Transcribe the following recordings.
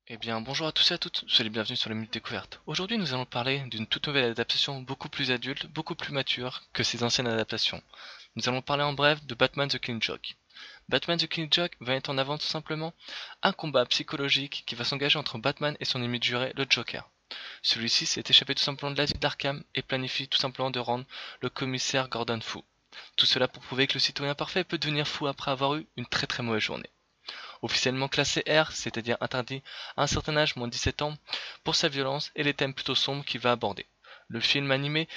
Eh bien, bonjour à tous et à toutes, soyez les bienvenus sur les Minutes Découvertes. Aujourd'hui, nous allons parler d'une toute nouvelle adaptation beaucoup plus adulte, beaucoup plus mature que ces anciennes adaptations. Nous allons parler en bref de Batman The Killing Joke. Batman The Killing Joke va mettre en avant tout simplement un combat psychologique qui va s'engager entre Batman et son ennemi juré, le Joker. Celui-ci s'est échappé tout simplement de l'asile d'Arkham et planifie tout simplement de rendre le commissaire Gordon fou. Tout cela pour prouver que le citoyen parfait peut devenir fou après avoir eu une très mauvaise journée. Officiellement classé R, c'est-à-dire interdit à un certain âge, moins de 17 ans, pour sa violence et les thèmes plutôt sombres qu'il va aborder. Le film animé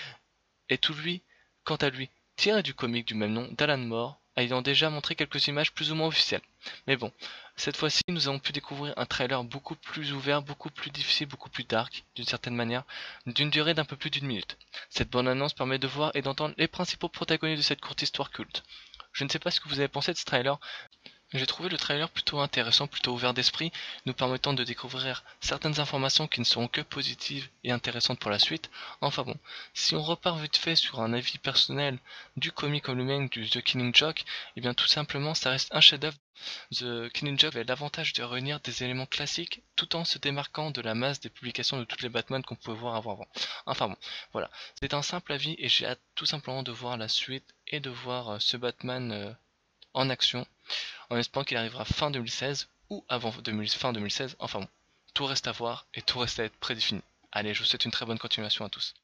est tout lui, quant à lui, tiré du comique du même nom d'Alan Moore, ayant déjà montré quelques images plus ou moins officielles. Mais bon, cette fois-ci, nous avons pu découvrir un trailer beaucoup plus ouvert, beaucoup plus difficile, beaucoup plus dark, d'une certaine manière, d'une durée d'un peu plus d'une minute. Cette bande-annonce permet de voir et d'entendre les principaux protagonistes de cette courte histoire culte. Je ne sais pas ce que vous avez pensé de ce trailer, j'ai trouvé le trailer plutôt intéressant, plutôt ouvert d'esprit, nous permettant de découvrir certaines informations qui ne seront que positives et intéressantes pour la suite. Enfin bon, si on repart vite fait sur un avis personnel du comic en lui-même, du The Killing Joke, et bien tout simplement ça reste un chef-d'œuvre. The Killing Joke avait l'avantage de réunir des éléments classiques tout en se démarquant de la masse des publications de toutes les Batman qu'on pouvait voir avant. Enfin bon, voilà. C'est un simple avis et j'ai hâte tout simplement de voir la suite et de voir ce Batman en action en espérant qu'il arrivera fin 2016 ou avant fin 2016. Enfin bon, tout reste à voir et tout reste à être prédéfini. Allez, je vous souhaite une très bonne continuation à tous.